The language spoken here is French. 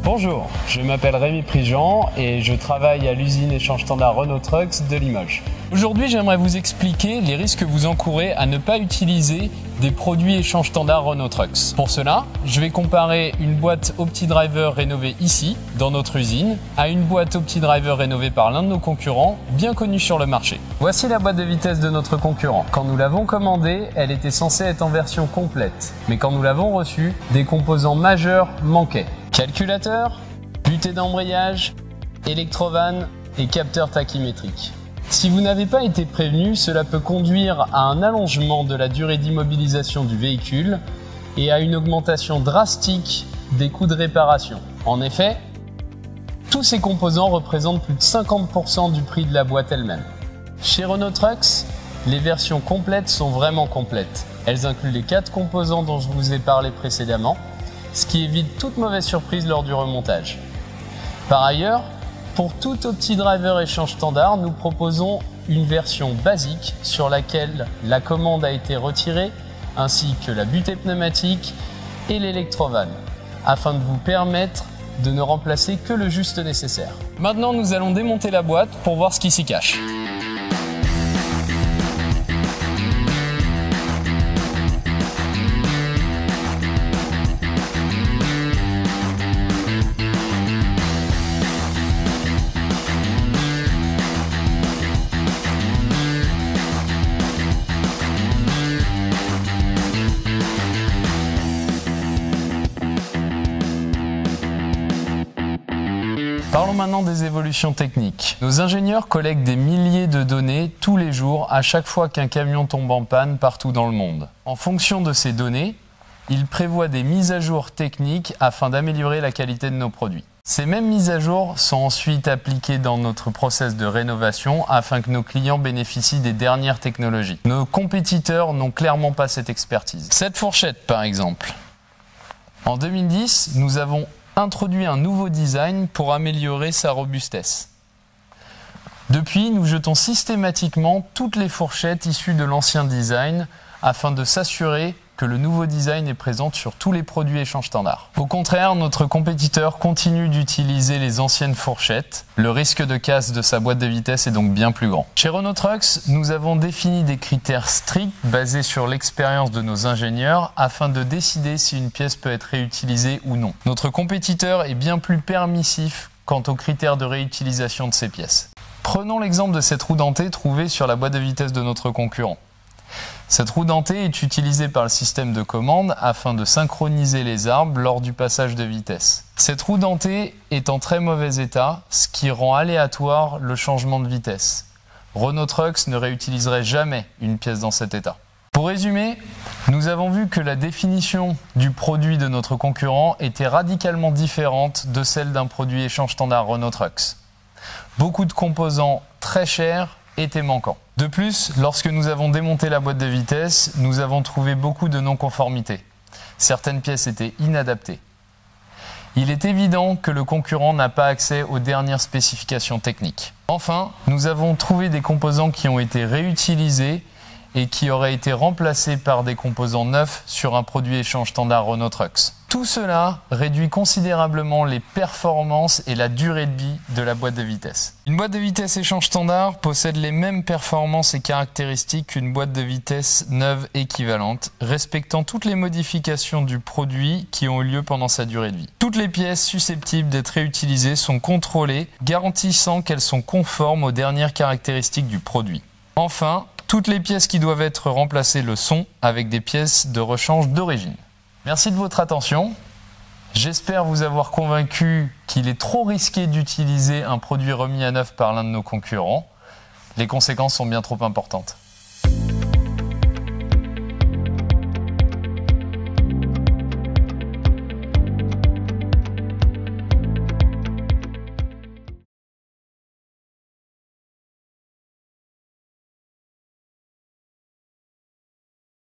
Bonjour, je m'appelle Rémi Prigent et je travaille à l'usine échange standard Renault Trucks de Limoges. Aujourd'hui, j'aimerais vous expliquer les risques que vous encourez à ne pas utiliser des produits échange standard Renault Trucks. Pour cela, je vais comparer une boîte OptiDriver rénovée ici, dans notre usine, à une boîte OptiDriver rénovée par l'un de nos concurrents, bien connu sur le marché. Voici la boîte de vitesse de notre concurrent. Quand nous l'avons commandée, elle était censée être en version complète. Mais quand nous l'avons reçue, des composants majeurs manquaient. Calculateur, butée d'embrayage, électrovanne et capteur tachymétrique. Si vous n'avez pas été prévenu, cela peut conduire à un allongement de la durée d'immobilisation du véhicule et à une augmentation drastique des coûts de réparation. En effet, tous ces composants représentent plus de 50% du prix de la boîte elle-même. Chez Renault Trucks, les versions complètes sont vraiment complètes. Elles incluent les 4 composants dont je vous ai parlé précédemment, ce qui évite toute mauvaise surprise lors du remontage. Par ailleurs, pour tout OptiDriver échange standard, nous proposons une version basique sur laquelle la commande a été retirée, ainsi que la butée pneumatique et l'électrovanne, afin de vous permettre de ne remplacer que le juste nécessaire. Maintenant, nous allons démonter la boîte pour voir ce qui s'y cache. Parlons maintenant des évolutions techniques. Nos ingénieurs collectent des milliers de données tous les jours à chaque fois qu'un camion tombe en panne partout dans le monde. En fonction de ces données, ils prévoient des mises à jour techniques afin d'améliorer la qualité de nos produits. Ces mêmes mises à jour sont ensuite appliquées dans notre process de rénovation afin que nos clients bénéficient des dernières technologies. Nos compétiteurs n'ont clairement pas cette expertise. Cette fourchette par exemple. En 2010, nous avons introduit un nouveau design pour améliorer sa robustesse. Depuis, nous jetons systématiquement toutes les fourchettes issues de l'ancien design afin de s'assurer que le nouveau design est présent sur tous les produits échange standard. Au contraire, notre compétiteur continue d'utiliser les anciennes fourchettes. Le risque de casse de sa boîte de vitesse est donc bien plus grand. Chez Renault Trucks, nous avons défini des critères stricts basés sur l'expérience de nos ingénieurs afin de décider si une pièce peut être réutilisée ou non. Notre compétiteur est bien plus permissif quant aux critères de réutilisation de ces pièces. Prenons l'exemple de cette roue dentée trouvée sur la boîte de vitesse de notre concurrent. Cette roue dentée est utilisée par le système de commande afin de synchroniser les arbres lors du passage de vitesse. Cette roue dentée est en très mauvais état, ce qui rend aléatoire le changement de vitesse. Renault Trucks ne réutiliserait jamais une pièce dans cet état. Pour résumer, nous avons vu que la définition du produit de notre concurrent était radicalement différente de celle d'un produit échange standard Renault Trucks. Beaucoup de composants très chers étaient manquants. De plus, lorsque nous avons démonté la boîte de vitesse, nous avons trouvé beaucoup de non-conformités. Certaines pièces étaient inadaptées. Il est évident que le concurrent n'a pas accès aux dernières spécifications techniques. Enfin, nous avons trouvé des composants qui ont été réutilisés et qui auraient été remplacés par des composants neufs sur un produit échange standard Renault Trucks. Tout cela réduit considérablement les performances et la durée de vie de la boîte de vitesse. Une boîte de vitesse échange standard possède les mêmes performances et caractéristiques qu'une boîte de vitesse neuve équivalente, respectant toutes les modifications du produit qui ont eu lieu pendant sa durée de vie. Toutes les pièces susceptibles d'être réutilisées sont contrôlées, garantissant qu'elles sont conformes aux dernières caractéristiques du produit. Enfin, toutes les pièces qui doivent être remplacées le sont avec des pièces de rechange d'origine. Merci de votre attention. J'espère vous avoir convaincu qu'il est trop risqué d'utiliser un produit remis à neuf par l'un de nos concurrents. Les conséquences sont bien trop importantes.